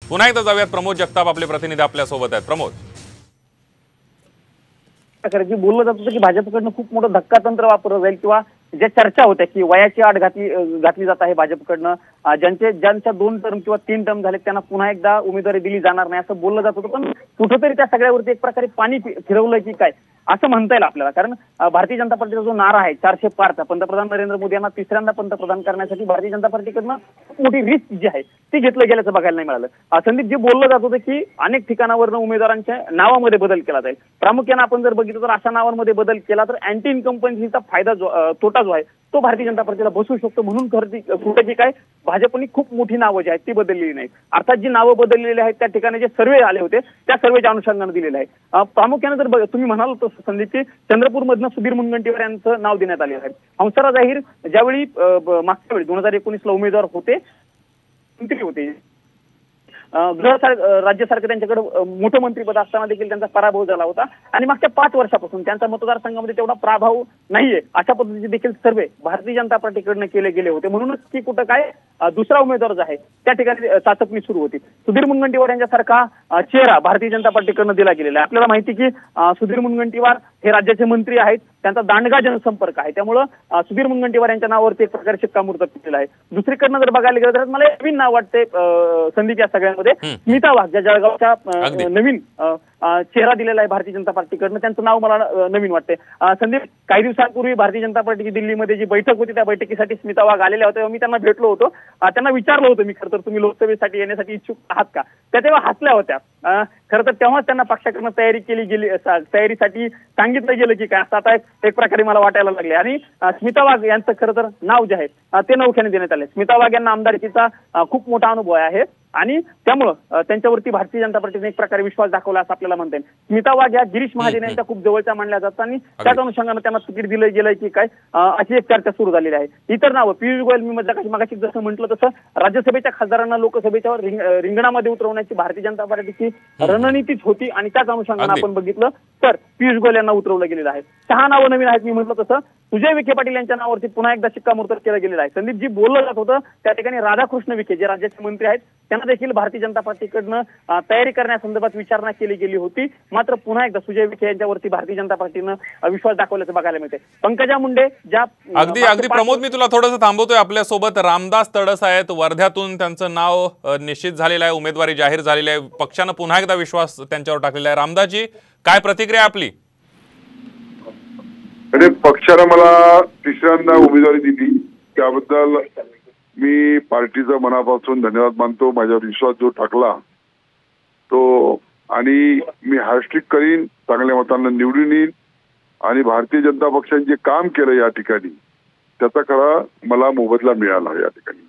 पुन्हा एकदा जाऊयात प्रमोद जगताप आपले प्रतिनिधी आपल्या सोबत आहेत। प्रमोद, जी बोललं जात होतं की भाजपकडनं खूप मोठं धक्कातंत्र वापरलं जाईल किंवा ज्या चर्चा होत्या की वयाची आड घातली जात आहे भाजपकडनं, ज्यांच्या 2 टर्म किंवा 3 टर्म झाले त्यांना पुन्हा एकदा उमेदवारी दिली जाणार नाही असं बोललं जात होतं। पण कुठंतरी त्या सगळ्यावरती एक प्रकारे पाणी फिरवलं की काय असं म्हणता येईल आपल्याला, कारण भारतीय जनता पार्टीचा जो नारा आहे 400 पारचा, पंतप्रधान नरेंद्र मोदी यांना तिसऱ्यांदा पंतप्रधान करण्यासाठी भारतीय जनता पार्टीकडनं खूप मोठी रिस्क जी आहे ती घेतलं गेल्याचं बघायला नाही मिळालं। संदीप, जे बोललं जात होतं की अनेक ठिकाणावरनं उमेदवारांच्या नावामध्ये बदल केला जाईल, प्रामुख्याने आपण जर बघितलं तर अशा नावांमध्ये बदल केला तर अँटी इन्कम्पन्सीचा फायदा तोटा जो आहे तो भारतीय जनता पार्टीला बसू शकतो, म्हणून कुठे की काय भाजपने खूप मोठी नावं जी आहेत ती बदललेली नाहीत। अर्थात जी नावं बदललेली आहेत त्या ठिकाणी जे सर्वे आले होते त्या सर्वेच्या अनुषंगाने दिलेलं आहे। प्रामुख्याने जर तुम्ही म्हणाल तर संदीप की चंद्रपूरमधनं सुधीर मुनगंटीवार यांचं नाव देण्यात आलेलं आहे। हंसराज अहिर ज्यावेळी मागच्या वेळी 2019ला उमेदवार होते, मंत्री होते, राज्यासारखं त्यांच्याकडे मोठं मंत्रीपद असताना देखील त्यांचा पराभव झाला होता आणि मागच्या 5 वर्षापासून त्यांच्या मतदारसंघामध्ये तेवढा प्रभाव नाहीये अशा पद्धतीचे देखील सर्वे भारतीय जनता पार्टीकडनं केले गेले होते, म्हणूनच की कुठं काय दुसरा उमेदवार जो आहे त्या ठिकाणी चाचपणी सुरू होती। सुधीर मुनगंटीवार यांच्यासारखा चेहरा भारतीय जनता पार्टीकडनं दिला गेलेला आहे। आपल्याला माहिती की सुधीर मुनगंटीवार हे राज्याचे मंत्री आहेत, त्यांचा दांडगा जनसंपर्क आहे, त्यामुळं सुधीर मुनगंटीवार यांच्या नावावरती एक प्रकारे शिक्कामोर्तब केलेला आहे। दुसरीकडनं जर बघायला गेलं तर मला नवीन नाव वाटते संदीप या सगळ्यांमध्ये, स्मिता वाघ ज्या जळगावच्या नवीन चेहरा दिलेला आहे भारतीय जनता पार्टीकडनं, त्यांचं नाव मला नवीन वाटते। संदीप, काही दिवसांपूर्वी भारतीय जनता पार्टीची दिल्लीमध्ये जी बैठक होती त्या बैठकीसाठी स्मिता वाघ आलेल्या होत्या, मी त्यांना भेटलो होतो, त्यांना विचारलं होतं मी खरं तर तुम्ही लोकसभेसाठी येण्यासाठी इच्छुक आहात का, त्या तेव्हा हसल्या होत्या। खरं तर तेव्हाच त्यांना पक्षाकडनं तयारी केली गेली, तयारीसाठी सांगितलं गेलं की काय असं आता एक प्रकारे मला वाटायला लागले। आणि स्मिता वाघ यांचं खरं तर नाव जे आहे ते नौख्याने देण्यात आले। स्मिता वाघ यांना आमदारकीचा खूप मोठा अनुभव आहे आणि त्यामुळं त्यांच्यावरती भारतीय जनता पार्टीने एक प्रकारे विश्वास दाखवला असं आपल्याला म्हणता येईल। स्मिता वाघ या गिरीश महाजन यांच्या खूप जवळच्या मानल्या जातात आणि त्याच अनुषंगाने त्यांना तिकीट दिलं गेलंय की काय अशी एक चर्चा सुरू झालेली आहे। इतर नावं पियुष गोयल, मी मगाशी जसं म्हटलं तसं राज्यसभेच्या खासदारांना लोकसभेच्या रिंगणामध्ये उतरवण्याची भारतीय जनता पार्टीची रणनीतीच होती आणि त्याच अनुषंगाने आपण बघितलं तर पियुष गोयल यांना उतरवलं गेलेलं आहे। 6 नावं नवीन आहेत, मी म्हटलं तसं सुजय विखे पाटील यांच्या नावावरती पुन्हा एकदा शिक्कामोर्तब केलं गेलेलं आहे। संदीप, जी बोललं जात होतं त्या ठिकाणी राधाकृष्ण विखे जे राज्याचे मंत्री आहेत त्यांना देखील भारतीय जनता पार्टीकडनं तयारी करण्यासंदर्भात विचारणा केली गेली होती, मात्र पुन्हा एकदा सुजय विखे यांच्यावरती भारतीय जनता पार्टीनं विश्वास दाखवल्याचं बघायला मिळते। पंकजा मुंडे ज्या अगदी प्रमोद, मी तुला थोडंसं थांबवतोय, आपल्यासोबत रामदास तडस आहेत, वर्ध्यातून त्यांचं नाव निश्चित झालेलं आहे, उमेदवारी जाहीर झालेली आहे, पक्षानं पुन्हा एकदा विश्वास त्यांच्यावर टाकलेला आहे। रामदासजी, काय प्रतिक्रिया आपली? पक्षानं मला तिसऱ्यांदा उमेदवारी दिली त्याबद्दल मी पार्टीचा मनापासून धन्यवाद मानतो। माझ्यावर विश्वास जो टाकला तो, आणि मी हॅशटॅग करीन, चांगल्या मतांना निवडून येईन आणि भारतीय जनता पक्षाने जे काम केलं या ठिकाणी त्याचा खरा मला मोबदला मिळाला या ठिकाणी।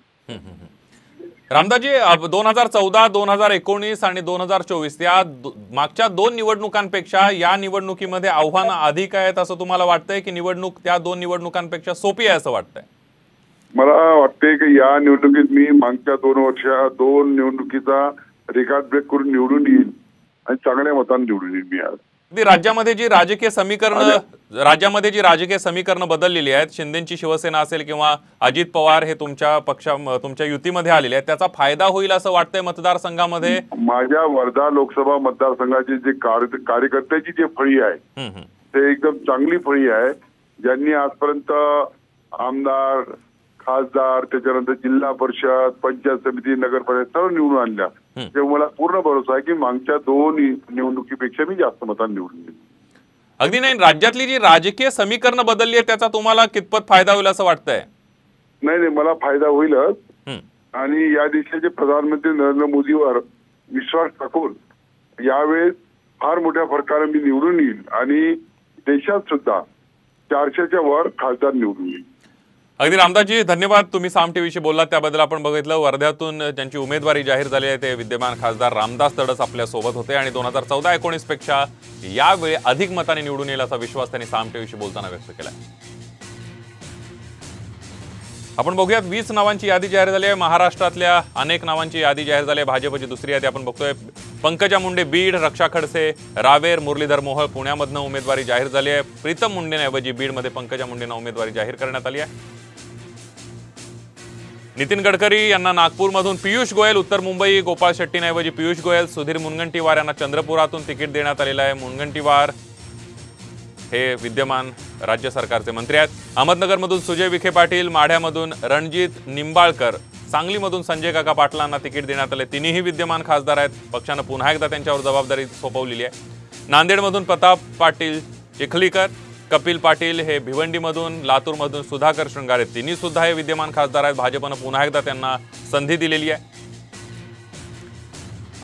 रामदासजी, 2014, 2019 आणि 2024 या मागच्या 2 निवडणुकांपेक्षा या निवडणुकीमध्ये आव्हानं अधिक आहेत असं तुम्हाला वाटतंय की निवडणूक त्या 2 निवडणुकांपेक्षा सोपी आहे असं वाटतंय? मला वाटते की या निवडणुकीत मी मागच्या 2 निवडणुकीचा रेकॉर्ड ब्रेक करून निवडून येईल आणि चांगल्या मतांनी निवडून येईल मी आज। राज्यामध्ये जी राजकीय समीकरणं बदललेली आहेत, शिंदेची शिवसेना असेल किंवा अजित पवार हे तुमच्या युतीमध्ये आलेले आहेत, त्याचा फायदा होईल असं वाटतंय मतदारसंघामध्ये? माझ्या वर्धा लोकसभा मतदारसंघाची जे कार्यकर्त्याची जे फळी आहे ते एकदम चांगली फळी आहे, ज्यांनी आजपर्यंत आमदार, खासदार, त्याच्यानंतर जिल्हा परिषद, पंचायत समिती, नगर परिषद सर्व निवडून आणल्या, तेव्हा मला पूर्ण भरोसा आहे की मागच्या 2 निवडणुकीपेक्षा मी जास्त मतांनी निवडून येईल। अगदी नाही, राज्यातली जी राजकीय समीकरणं बदलली आहे त्याचा तुम्हाला कितपत फायदा होईल असं वाटतंय? नाही, मला फायदा होईलच आणि या देशाचे प्रधानमंत्री नरेंद्र मोदीवर विश्वास टाकून यावेळेस फार मोठ्या फरकाने मी निवडून येईल आणि देशात सुद्धा 400च्या वर खासदार निवडून येईल। अगदी रामदासजी, धन्यवाद, तुम्ही साम टीव्हीशी बोललात त्याबद्दल। आपण बघितलं वर्ध्यातून ज्यांची उमेदवारी जाहीर झाली आहे ते विद्यमान खासदार रामदास तडस आपल्या सोबत होते आणि 2014-19 पेक्षा यावेळी अधिक मताने निवडून येईल असा विश्वास त्यांनी साम टीव्हीशी बोलताना व्यक्त केला। आपण बघूयात 20 नावांची यादी जाहीर झाली आहे, महाराष्ट्रातल्या अनेक नावांची यादी जाहीर झाली आहे। भाजपची दुसरी यादी आपण बघतोय, पंकजा मुंडे बीड, रक्षा खडसे रावेर, मुरलीधर मोहोळ पुण्यामधनं उमेदवारी जाहीर झाली आहे। प्रीतम मुंडेंऐवजी बीडमध्ये पंकजा मुंडेंना उमेदवारी जाहीर करण्यात आली आहे। नितीन गडकरी यांना नागपूरमधून पियुष गोयल, उत्तर मुंबई गोपाळ शेट्टींऐवजी पियुष गोयल, सुधीर मुनगंटीवार यांना चंद्रपुरातून तिकीट देण्यात आलेलं आहे। मुनगंटीवार हे विद्यमान राज्य सरकारचे मंत्री आहेत। अहमदनगरमधून सुजय विखे पाटील, माढ्यामधून रणजित निंबाळकर, सांगलीमधून संजय काका पाटलांना तिकीट देण्यात आले। तिन्ही विद्यमान खासदार आहेत। पक्षानं पुन्हा एकदा त्यांच्यावर जबाबदारी सोपवलेली आहे। नांदेडमधून प्रताप पाटील चिखलीकर, कपिल पाटील हे भिवंडीमधून, लातूरमधून सुधाकर शृंगारे, तिन्ही सुद्धा हे विद्यमान खासदार आहेत। भाजपनं पुन्हा एकदा त्यांना संधी दिलेली आहे।